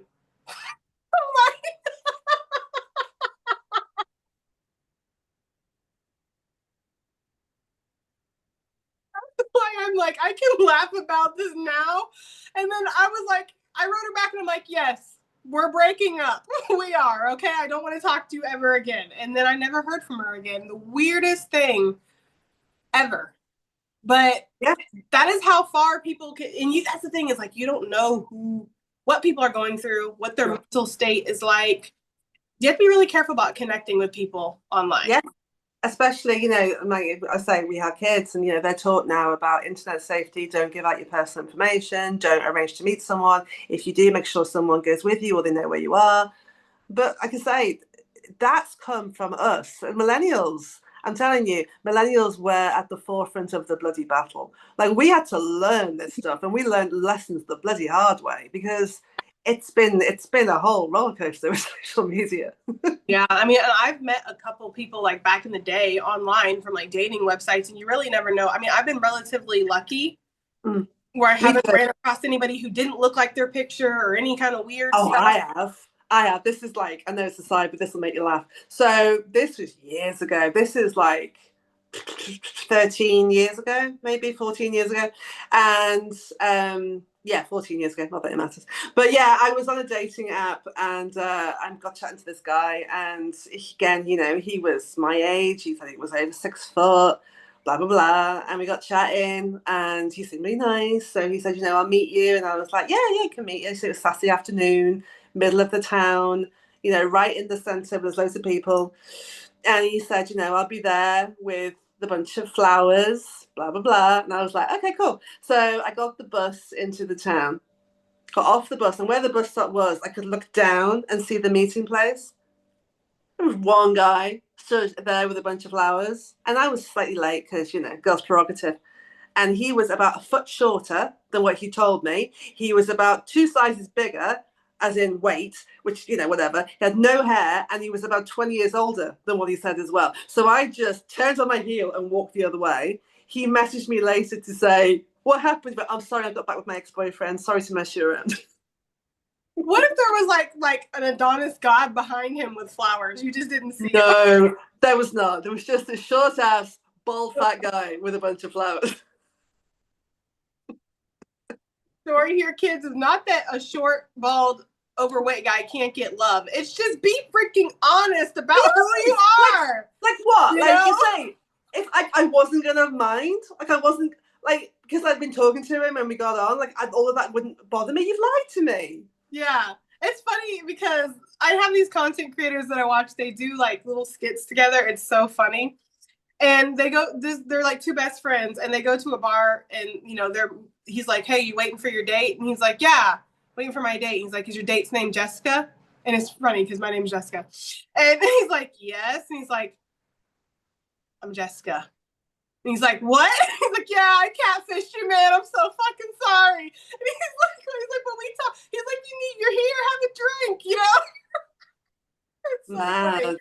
I'm like, I can laugh about this now. And then I was like, I wrote her back and I'm like, yes, we're breaking up. We are. Okay. I don't want to talk to you ever again. And then I never heard from her again. The weirdest thing ever. But that is how far people can. And that's the thing is like, you don't know what people are going through, what their mental state is like. You have to be really careful about connecting with people online. Yeah. Especially, like I say, we have kids and, they're taught now about internet safety. Don't give out your personal information. Don't arrange to meet someone. If you do, make sure someone goes with you or they know where you are. But like I say, that's come from us. Millennials, I'm telling you, millennials were at the forefront of the bloody battle. Like, we had to learn this stuff, and we learned lessons the bloody hard way because it's been a whole roller coaster with social media. Yeah, I mean, I've met a couple people like back in the day online from like dating websites, and you really never know. I mean, I've been relatively lucky where I haven't ran across anybody who didn't look like their picture or any kind of weird stuff. I have. This is like, I know it's a side, but this will make you laugh. So this was years ago. This is like 13 years ago, maybe 14 years ago. And 14 years ago, not that it matters. But yeah, I was on a dating app and I got chatting to this guy. And again, he was my age. I think he was over 6 foot, blah, blah, blah. And we got chatting and he seemed really nice. So he said, I'll meet you. And I was like, yeah, I can meet you. So it was Saturday afternoon, middle of the town, right in the center. There's loads of people. And he said, I'll be there with the bunch of flowers, blah, blah, blah. And I was like, okay, cool. So I got the bus into the town, got off the bus, and where the bus stop was, I could look down and see the meeting place. There was one guy stood there with a bunch of flowers, and I was slightly late because, girls' prerogative. And he was about a foot shorter than what he told me. He was about 2 sizes bigger, as in weight, which, whatever. He had no hair, and he was about 20 years older than what he said as well. So I just turned on my heel and walked the other way. He messaged me later to say, what happened? But I'm sorry, I got back with my ex-boyfriend. Sorry to mess you around. What if there was like an Adonis god behind him with flowers? You just didn't see it. No, there was not. There was just a short ass, bald, fat guy with a bunch of flowers. Story here, kids, is not that a short, bald, overweight guy can't get love. It's just be freaking honest about who you are. Like what? You like know? you say, if I wasn't gonna mind, like I wasn't like because I'd been talking to him and we got on, like all of that wouldn't bother me. You've lied to me. Yeah. It's funny because I have these content creators that I watch. They do like little skits together. It's so funny. And they're like two best friends, and they go to a bar, and he's like, hey, you waiting for your date? And he's like, yeah, waiting for my date. He's like, is your date's name Jessica? And it's funny because my name's Jessica. And he's like, yes. And he's like, I'm Jessica. And he's like, what? He's like, yeah, I catfished you, man. I'm so fucking sorry. And he's like, but we talk. He's like, you're here, have a drink, It's so funny.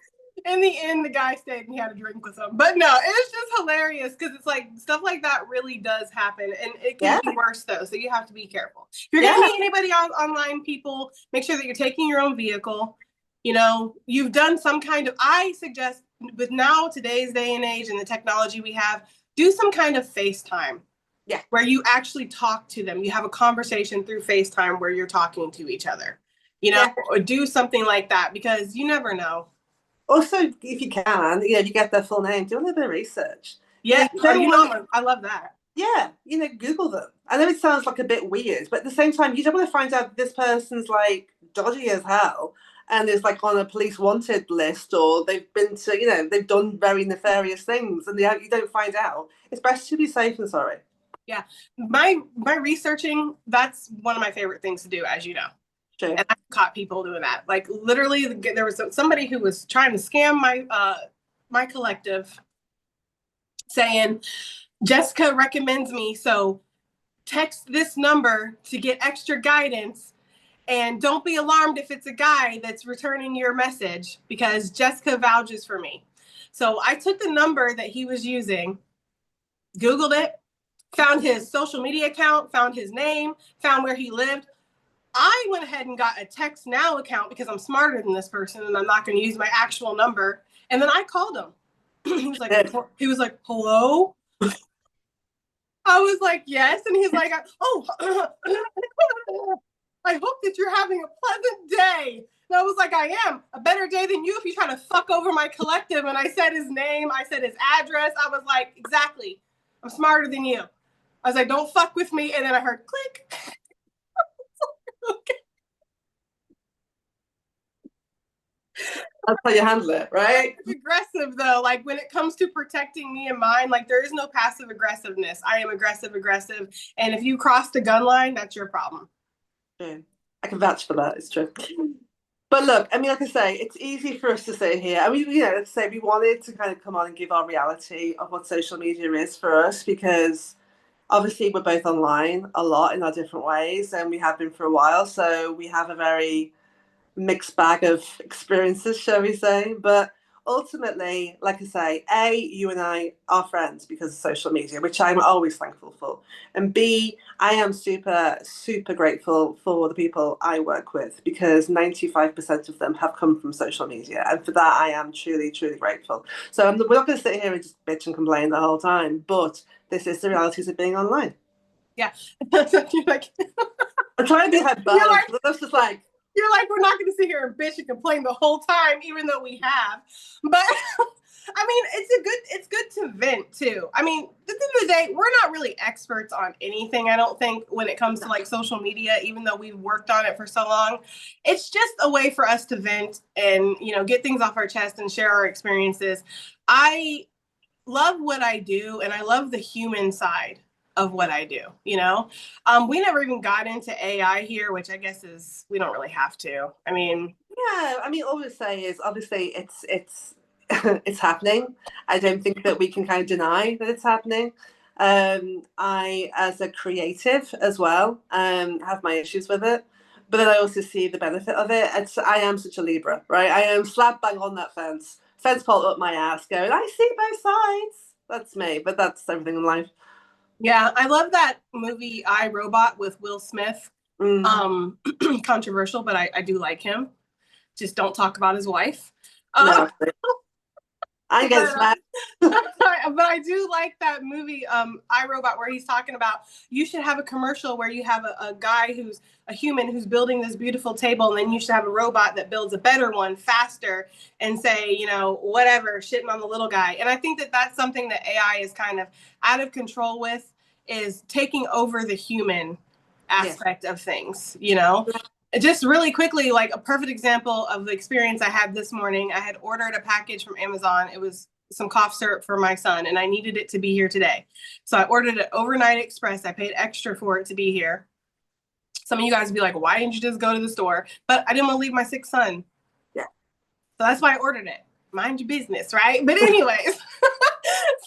In the end, the guy stayed and he had a drink with him. But no, it's just hilarious because it's like stuff like that really does happen. And it can be worse, though. So you have to be careful. If you're going to meet anybody online, people, make sure that you're taking your own vehicle. You've done some kind of, I suggest with now today's day and age and the technology we have, do some kind of FaceTime. Yeah. Where you actually talk to them. You have a conversation through FaceTime where you're talking to each other. Or do something like that because you never know. Also, if you can, if you get their full name, do a little bit of research. Yeah, I love that. Yeah, Google them. I know it sounds like a bit weird, but at the same time, you don't want to find out this person's like dodgy as hell and is like on a police wanted list, or they've been to, they've done very nefarious things, and you don't find out. It's best to be safe than sorry. Yeah, my researching, that's one of my favorite things to do, as you know. True. And I've caught people doing that. Like literally, there was somebody who was trying to scam my collective, saying Jessica recommends me, so text this number to get extra guidance, and don't be alarmed if it's a guy that's returning your message because Jessica vouches for me. So I took the number that he was using, Googled it, found his social media account, found his name, found where he lived. I went ahead and got a Text Now account because I'm smarter than this person and I'm not going to use my actual number. And then I called him. he was like, hello? I was like, yes. And he's like, oh, I hope that you're having a pleasant day. And I was like, I am. A better day than you if you're trying to fuck over my collective. And I said his name. I said his address. I was like, exactly. I'm smarter than you. I was like, don't fuck with me. And then I heard click. Okay. That's how you handle it, right? It's aggressive though. Like when it comes to protecting me and mine, like there is no passive aggressiveness. I am aggressive. And if you cross the gun line, that's your problem. Yeah, I can vouch for that. It's true. But look, I mean, like I say, it's easy for us to sit here. I mean, let's say we wanted to kind of come on and give our reality of what social media is for us, because obviously we're both online a lot in our different ways, and we have been for a while. So we have a very mixed bag of experiences, shall we say. But ultimately, like I say, you and I are friends because of social media, which I'm always thankful for. And B, I am super, super grateful for the people I work with, because 95% of them have come from social media. And for that, I am truly, truly grateful. So we're not going to sit here and just bitch and complain the whole time, but this is the realities of being online. Yeah. You're like, I'm trying to be head balance, but that's just like, you're like, we're not going to sit here and bitch and complain the whole time, even though we have. But I mean, it's good to vent too. I mean, at the end of the day, we're not really experts on anything, I don't think, when it comes to like social media, even though we've worked on it for so long. It's just a way for us to vent and, get things off our chest and share our experiences. I love what I do, and I love the human side of what I do. We never even got into AI here, which I guess we don't really have to. I mean, Yeah, I mean, all we say is obviously it's it's happening. I don't think that we can kind of deny that it's happening. I, as a creative as well, have my issues with it, but then I also see the benefit of it. I am such a Libra, right? I am slap bang on that fence pole up my ass, going, I see both sides. That's me, but that's everything in life. Yeah, I love that movie I, Robot with Will Smith. Mm. Controversial, but I do like him. Just don't talk about his wife. No, I get But, smacked. but I do like that movie, I, Robot, where he's talking about you should have a commercial where you have a guy who's a human who's building this beautiful table, and then you should have a robot that builds a better one faster and say, you know, whatever, shitting on the little guy. And I think that that's something that AI is kind of out of control with, is taking over the human aspect of things, you know? Just really quickly, like a perfect example of the experience I had this morning. I had ordered a package from Amazon. It was some cough syrup for my son, and I needed it to be here today. So I ordered it overnight express. I paid extra for it to be here. Some of you guys would be like, why didn't you just go to the store? But I didn't want to leave my sick son. Yeah. So that's why I ordered it. Mind your business, right? But anyways.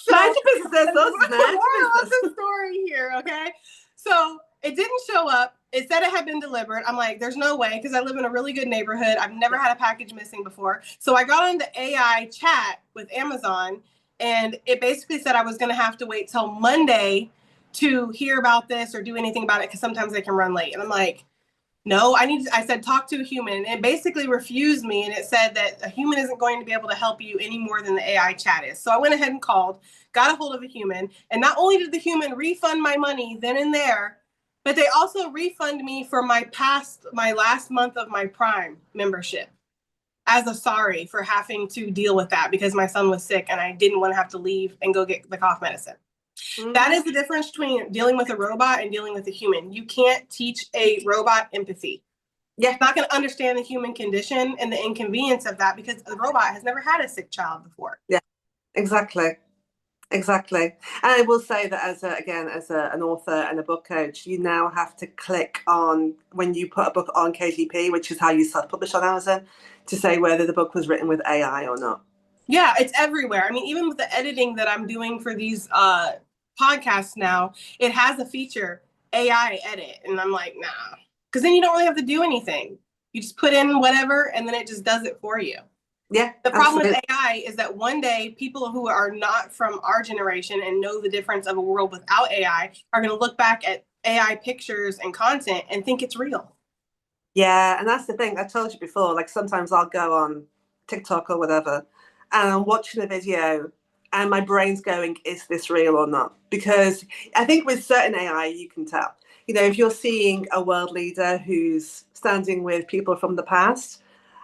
Mind your business. What's the story here, okay? So it didn't show up. It said it had been delivered. I'm like, there's no way, because I live in a really good neighborhood. I've never had a package missing before. So I got on the AI chat with Amazon, and it basically said I was going to have to wait till Monday to hear about this or do anything about it, because sometimes they can run late. And I'm like, no, I said, talk to a human. And it basically refused me. And it said that a human isn't going to be able to help you any more than the AI chat is. So I went ahead and called, got a hold of a human. And not only did the human refund my money then and there, but they also refund me for my last month of my Prime membership as a sorry for having to deal with that, because my son was sick and I didn't want to have to leave and go get the cough medicine. Mm-hmm. That is the difference between dealing with a robot and dealing with a human. You can't teach a robot empathy. Yeah, it's not going to understand the human condition and the inconvenience of that, because the robot has never had a sick child before. Yeah, exactly. Exactly. And I will say that as an author and a book coach, you now have to click on, when you put a book on KDP, which is how you self-publish on Amazon, to say whether the book was written with AI or not. Yeah, it's everywhere. I mean, even with the editing that I'm doing for these podcasts now, it has a feature, AI edit. And I'm like, nah, because then you don't really have to do anything. You just put in whatever, and then it just does it for you. Yeah. The problem with AI is that one day people who are not from our generation and know the difference of a world without AI are going to look back at AI pictures and content and think it's real. Yeah, and that's the thing. I told you before, like sometimes I'll go on TikTok or whatever, and I'm watching a video and my brain's going, is this real or not? Because I think with certain AI, you can tell. You know, if you're seeing a world leader who's standing with people from the past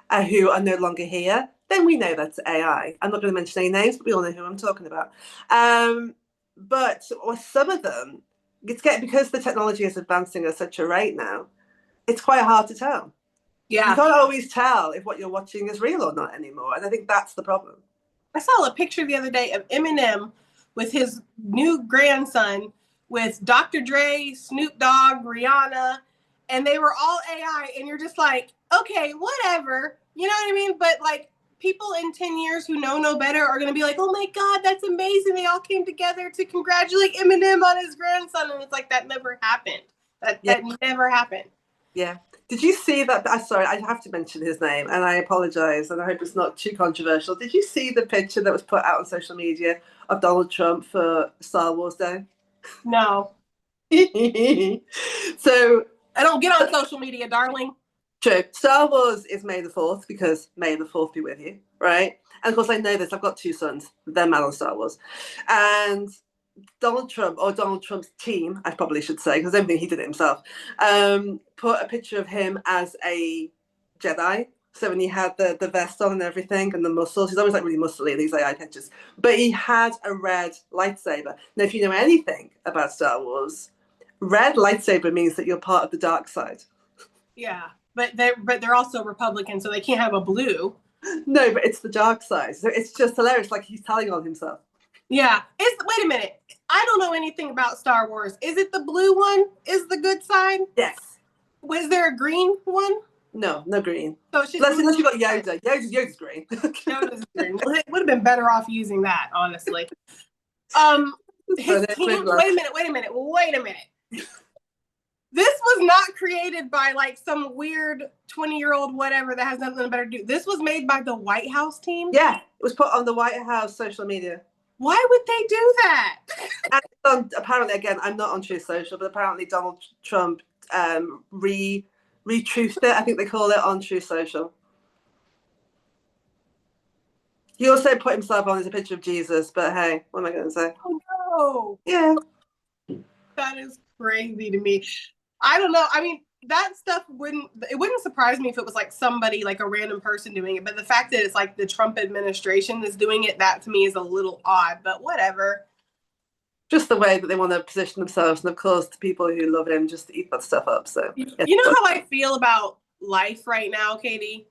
who are no longer here, then we know that's AI. I'm not going to mention any names, but we all know who I'm talking about. But with some of them, because the technology is advancing at such a rate now, it's quite hard to tell. Yeah. You can't always tell if what you're watching is real or not anymore. And I think that's the problem. I saw a picture the other day of Eminem with his new grandson with Dr. Dre, Snoop Dogg, Rihanna, and they were all AI. And you're just like, okay, whatever. You know what I mean? But like, people in 10 years who know no better are going to be like, oh my God, that's amazing. They all came together to congratulate Eminem on his grandson. And it's like, that never happened. That never happened. Yeah. Did you see that? Sorry, I have to mention his name, and I apologize, and I hope it's not too controversial. Did you see the picture that was put out on social media of Donald Trump for Star Wars Day? No. So I don't get on social media, darling. True. Star Wars is May the 4th, because May the 4th be with you, right? And of course, I know this. I've got two sons. They're mad on Star Wars. And Donald Trump, or Donald Trump's team, I probably should say, because I don't think he did it himself, put a picture of him as a Jedi. So when he had the vest on and everything and the muscles, he's always like really muscly in these AI pictures. But he had a red lightsaber. Now, if you know anything about Star Wars, red lightsaber means that you're part of the dark side. Yeah, but they're also Republican, so they can't have a blue. No, but it's the dark side. So it's just hilarious, like he's telling on himself. Yeah. Wait a minute. I don't know anything about Star Wars. Is it the blue one is the good side? Yes. Was there a green one? No, no green. So it's just Unless you got Yoda. Yoda's green. Yoda's green. Well, it would have been better off using that, honestly. His team. Wait a minute. This was not created by like some weird 20-year-old whatever that has nothing better to do. This was made by the White House team. Yeah, it was put on the White House social media. Why would they do that? And apparently, again, I'm not on Truth Social, but apparently Donald Trump retruthed it, I think they call it, on Truth Social. He also put himself on as a picture of Jesus, but hey, what am I going to say? Oh no! Yeah, that is crazy to me. I don't know. I mean, that stuff wouldn't surprise me if it was like somebody, like a random person doing it. But the fact that it's like the Trump administration is doing it, that to me is a little odd. But whatever. Just the way that they want to position themselves, and of course, the people who love him just eat that stuff up. So you know how I feel about life right now, Katie.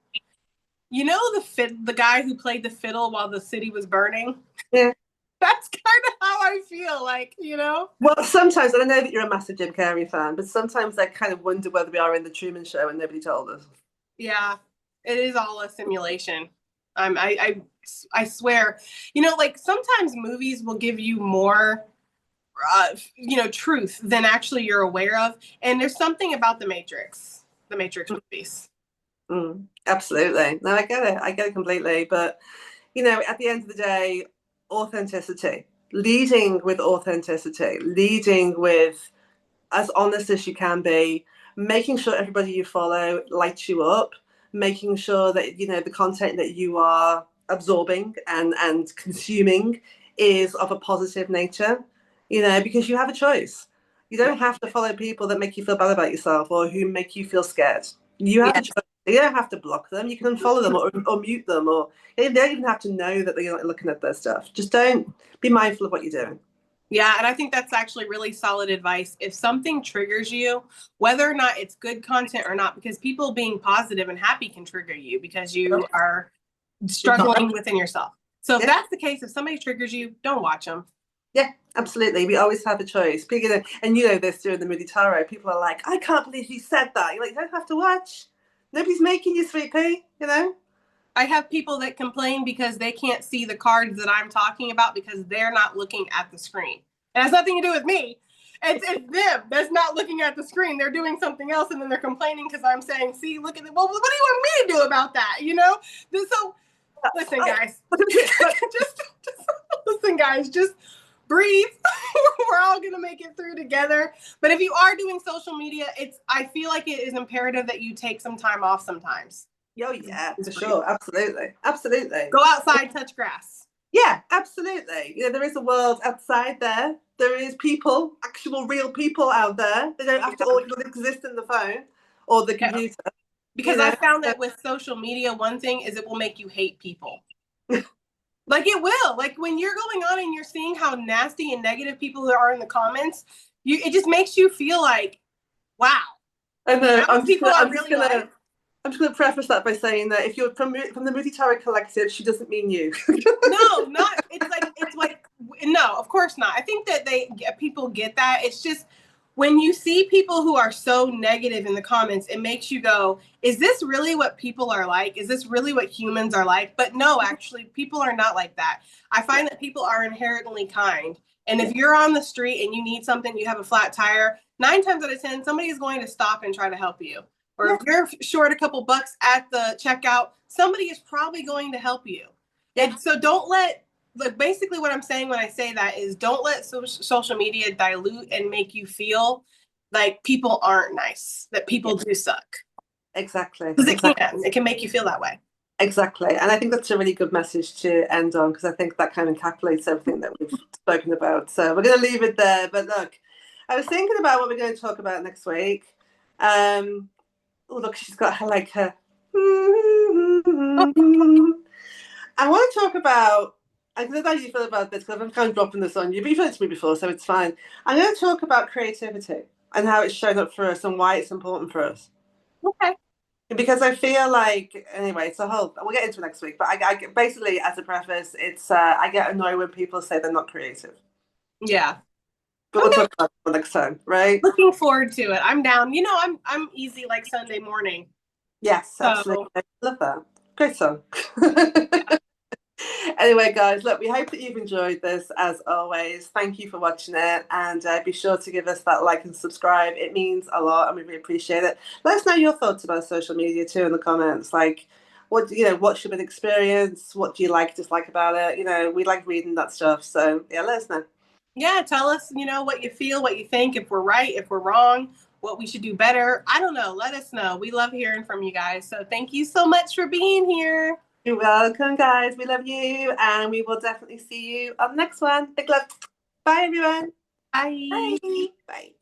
You know the guy who played the fiddle while the city was burning? Yeah. That's kind of how I feel, like, you know? Well, sometimes, and I know that you're a massive Jim Carrey fan, but sometimes I kind of wonder whether we are in the Truman Show and nobody told us. Yeah, it is all a simulation. I swear. You know, like sometimes movies will give you more, truth than actually you're aware of. And there's something about the Matrix movies. Absolutely. No, I get it completely. But, at the end of the day, authenticity, leading with authenticity, leading with as honest as you can be, making sure everybody you follow lights you up, making sure that, the content that you are absorbing and consuming is of a positive nature, because you have a choice. You don't have to follow people that make you feel bad about yourself or who make you feel scared. You have a choice. You don't have to block them. You can unfollow them or mute them, or they don't even have to know that they're not looking at their stuff. Just don't be mindful of what you're doing. Yeah, and I think that's actually really solid advice. If something triggers you, whether or not it's good content or not, because people being positive and happy can trigger you because you are struggling within yourself. So if that's the case, if somebody triggers you, don't watch them. Yeah, absolutely. We always have a choice. And this during the Moody Tarot, people are like, I can't believe you said that. You're like, you don't have to watch. Nobody's making you, sweet pea, I have people that complain because they can't see the cards that I'm talking about because they're not looking at the screen. It has nothing to do with me. It's them that's not looking at the screen. They're doing something else, and then they're complaining because I'm saying, see, look at it. Well, what do you want me to do about that, So, listen, guys. just listen, guys. Just breathe. We're all going to make it through together. But if you are doing social media, I feel like it is imperative that you take some time off sometimes. Oh, yeah, for sure. Absolutely. Go outside, touch grass. Yeah, absolutely. There is a world outside there. There is people, actual real people out there. They don't have to all exist in the phone or the computer. Because I found that with social media, one thing is it will make you hate people. Like it will. Like when you're going on and you're seeing how nasty and negative people are in the comments, it just makes you feel like, wow. And I'm just going to preface that by saying that if you're from the Moody Tarot Collective, she doesn't mean you. No, no, of course not. I think that people get that. It's just when you see people who are so negative in the comments, it makes you go, is this really what people are like? Is this really what humans are like? But no, actually, people are not like that. I find that people are inherently kind. And if you're on the street and you need something, you have a flat tire, 9 times out of 10, somebody is going to stop and try to help you. Or if you're short a couple bucks at the checkout, somebody is probably going to help you. And so don't let, basically what I'm saying when I say that is don't let social media dilute and make you feel like people aren't nice, that people do suck. Exactly. Because it can make you feel that way. Exactly. And I think that's a really good message to end on, because I think that kind of encapsulates everything that we've spoken about. So we're going to leave it there. But look, I was thinking about what we're going to talk about next week. Oh, look, she's got her I want to talk about, I don't know how you feel about this, because I'm kind of dropping this on you, but you've heard it to me before, so it's fine. I'm going to talk about creativity and how it's shown up for us and why it's important for us. Okay. Because I feel like, anyway, we'll get into it next week, but I basically, as a preface, it's, I get annoyed when people say they're not creative. Yeah. But we'll talk about it next time, right? Looking forward to it. I'm down. I'm easy like Sunday morning. Yes, So absolutely. Love that. Great song. yeah. Anyway, guys, look, we hope that you've enjoyed this as always. Thank you for watching it, and be sure to give us that like and subscribe. It means a lot, and we really appreciate it. Let us know your thoughts about social media too in the comments. Like, what's your been experience? What do you like, dislike about it? We like reading that stuff. So yeah, let us know. Yeah, tell us, what you feel, what you think, if we're right, if we're wrong, what we should do better. I don't know. Let us know. We love hearing from you guys. So thank you so much for being here. You're welcome, guys. We love you, and we will definitely see you on the next one. Big love. Bye, everyone. Bye. Bye. Bye.